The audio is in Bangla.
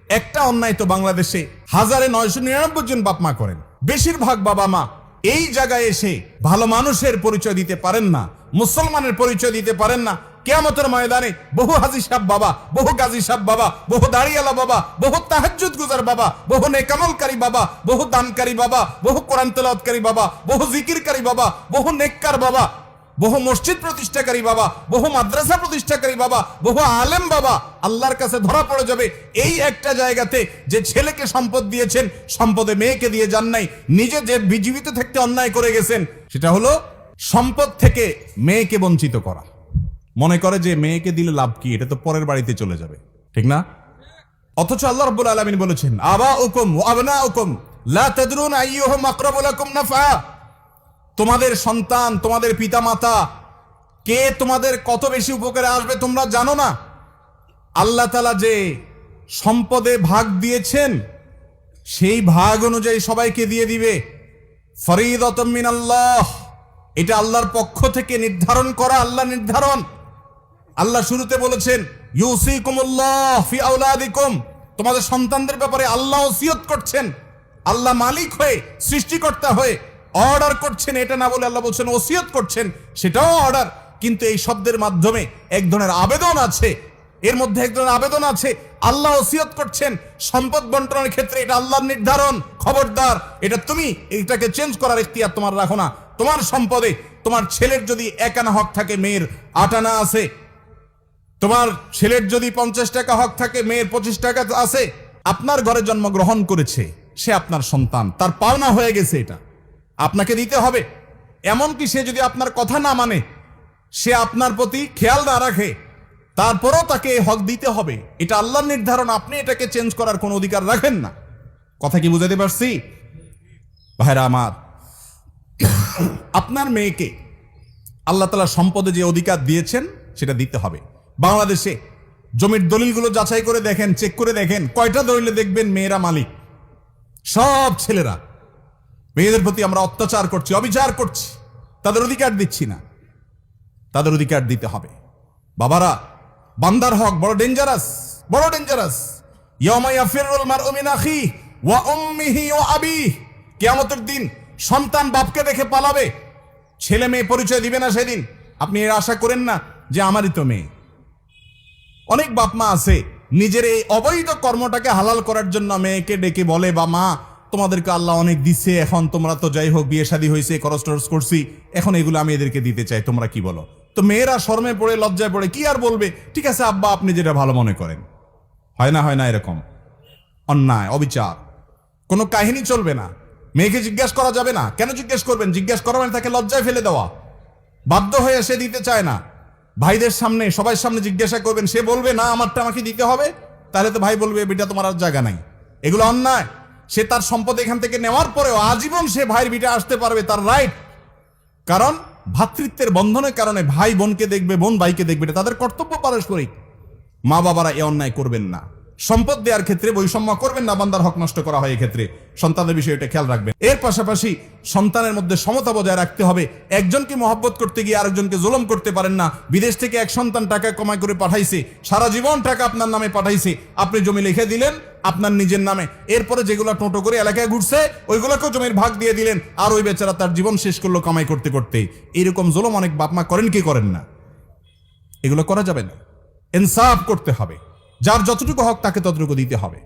একটা অন্যায় তো বাংলাদেশে 1999 জন বাপ মা করেন। বেশিরভাগ বাবা মা এই জায়গায় এসে ভালো মানুষের পরিচয় দিতে পারেন না, মুসলমানের পরিচয় দিতে পারেন না। কিয়ামতের ময়দানে বহু হাজী সাহেব বাবা, বহু গাজী সাহেব বাবা, বহু দাড়িয়ালা বাবা, বহু তাহাজ্জুদ গুজার বাবা, বহু নেকামলকারী বাবা, বহু দানকারী বাবা, বহু কোরআন তেলাওয়াতকারী বাবা, বহু জিকিরকারী বাবা, বহু নেককার বাবা, বহু মসজিদ প্রতিষ্ঠাকারী বাবা, বহু মাদ্রাসা প্রতিষ্ঠাকারী বাবা, বহু আলেম বাবা আল্লাহর কাছে ধরা পড়ে যাবে এই একটা জায়গাতে যে ছেলেকে সম্পদ দিয়েছেন, সম্পদে মেয়েকে দিয়ে যান নাই। নিজে যে জীবিত থাকতে অন্যায় করে গেছেন, সেটা হলো সম্পদ থেকে মেয়েকে বঞ্চিত করা। মনে করে যে মেয়েকে দিলে লাভ কি, এটা তো পরের বাড়িতে চলে যাবে, ঠিক না? অথচ আল্লাহ রাব্বুল আলামিন বলেছেন, আবাউকুম ওয়া আবনাউকুম লা তাদরুন আইয়ুহুম আকরাবু লাকুম নাফা। তোমাদের সন্তান, তোমাদের পিতামাতা কে তোমাদের কত বেশি উপকারে আসবে তোমরা জানো না। আল্লাহ তাআলা যে সম্পদে ভাগ দিয়েছেন, সেই ভাগ অনুযায়ী সবাইকে দিয়ে দিবে। ফরিদাতুম মিনাল্লাহ, এটা আল্লাহর পক্ষ থেকে নির্ধারণ করা, আল্লাহ নির্ধারণ। আল্লাহ শুরুতে বলেছেন, ইউসিকুমুল্লাহ ফি আওলাদিকুম, তোমাদের সন্তানদের ব্যাপারে আল্লাহ ওসিয়ত করছেন। আল্লাহ মালিক হয়ে, সৃষ্টিকর্তা হয়ে অর্ডার করছেন, এটা না বলে আল্লাহ বলছেন ওসিয়ত করছেন, সেটাও অর্ডার। কিন্তু এই শব্দের মাধ্যমে এক ধরনের আবেদন আছে, এর মধ্যে এক ধরনের আবেদন আছে। আল্লাহ ওসিয়ত করছেন সম্পদ বন্টনের ক্ষেত্রে, এটা আল্লাহর নির্ধারণ। খবরদার, এটা তুমি এটাকে চেঞ্জ করার ইখতিয়ার তোমার রাখো না। তোমার সম্পদে তোমার ছেলের যদি 1 আনা হক থাকে, মেয়ের 8 আনা আছে। তোমার ছেলের যদি 50 টাকা হক থাকে, মেয়ের 25 টাকা আছে। আপনার ঘরে জন্মগ্রহণ করেছে, সে আপনার সন্তান, তার পাওনা হয়ে গেছে, এটা আপনাকে দিতে হবে। এমনকি সে যদি আপনার কথা না মানে, সে আপনার প্রতি খেয়াল না রাখে, তারপরও তাকে হক দিতে হবে। এটা আল্লাহর নির্ধারণ, আপনি এটাকে চেঞ্জ করার কোনো অধিকার রাখেন না। কথা কি বুঝাতে পারছি ভাইরা আমার? আপনার মেয়েকে আল্লাহ তাআলা সম্পদে যে অধিকার দিয়েছেন সেটা দিতে হবে। বাংলাদেশে জমির দলিলগুলো যাচাই করে দেখেন, চেক করে দেখেন, কয়টা দলিলে দেখবেন মেয়েরা মালিক? সব ছেলেরা। মেয়েদের প্রতি আমরা অত্যাচার করছি, অবিচার করছি, তাদের অধিকার দিচ্ছি না। তাদের অধিকার দিতে হবে। বাবারা, বান্দার হক বড় ডেঞ্জারাস, বড় ডেঞ্জারাস। ইয়াউমা ইয়াফিরুল মারউ মিন আখিহি ওয়া উম্মিহি ওয়া আবিহি, কিয়ামতের দিন সন্তান বাপকে দেখে পালাবে, ছেলে মেয়ে পরিচয় দিবে না সেদিন। আপনি এর আশা করেন না যে আমারই তো মেয়ে। অনেক বাপ মা আছে নিজের এই অবৈধ কর্মটাকে হালাল করার জন্য মেয়েকে ডেকে বলে, বা মা তোমাদেরকে আল্লাহ অনেক দিচ্ছে, এখন তোমরা তো যাই হোক বিয়ে শাদী হয়েছে, খরচ টরচ করছি, এখন এগুলো আমি এদেরকে দিতে চাই, তোমরা কি বলো? তো মেয়েরা শরমে পড়ে, লজ্জায় পড়ে, কি আর বলবে, ঠিক আছে আব্বা আপনি যেটা ভালো মনে করেন। হয় না, হয় না এরকম অন্যায়, অবিচার, কোনো কাহিনী চলবে না। মেয়েকে জিজ্ঞাসা করা যাবে না। কেন জিজ্ঞেস করবেন? জিজ্ঞাসা করা মানে তাকে লজ্জায় ফেলে দেওয়া। বাধ্য হয়ে সে দিতে চায় না। ভাইদের সামনে, সবার সামনে জিজ্ঞাসা করবেন, সে বলবে না আমারটা আমাকে দিতে হবে, তাহলে তো ভাই বলবে বিটা তোমার আর জায়গা নাই। এগুলো অন্যায়। সে তার সম্পদ এখান থেকে নেওয়ার পরেও আজীবন সে ভাইয়ের বিটা আসতে পারবে, তার রাইট। কারণ ভ্রাতৃত্বের বন্ধনের কারণে ভাই বোনকে দেখবে, বোন ভাইকে দেখবে, এটা তাদের কর্তব্য পারস্পরিক। মা বাবারা এ অন্যায় করবেন না। সম্পদ দেওয়ার ক্ষেত্রে বৈষম্য করবেন না, বান্দার হক নষ্ট করা হয় এক্ষেত্রে। সন্তানের বিষয়ে এটা খেয়াল রাখবেন। এর পাশাপাশি সন্তানের মধ্যে সমতা বজায় রাখতে হবে। একজনকে মহব্বত করতে গিয়ে আরেকজনকে জুলুম করতে পারেন না। বিদেশ থেকে এক সন্তান টাকা কামাই করে পাঠাইছে, সারা জীবন টাকা আপনার নামে পাঠাইছে, আপনি জমি লিখে দিলেন আপনার নিজের নামে, এরপরে যেগুলো টোটো করে এলাকায় ঘুরছে ওইগুলোকেও জমির ভাগ দিয়ে দিলেন, আর ওই বেচারা তার জীবন শেষ করলো কামাই করতে করতে। এরকম জুলুম অনেক বাপমা করেন কি করেন না? এগুলো করা যাবে না। ইনসাফ করতে হবে, যার যতটুকু হক তাকে ততটুকু দিতে হবে।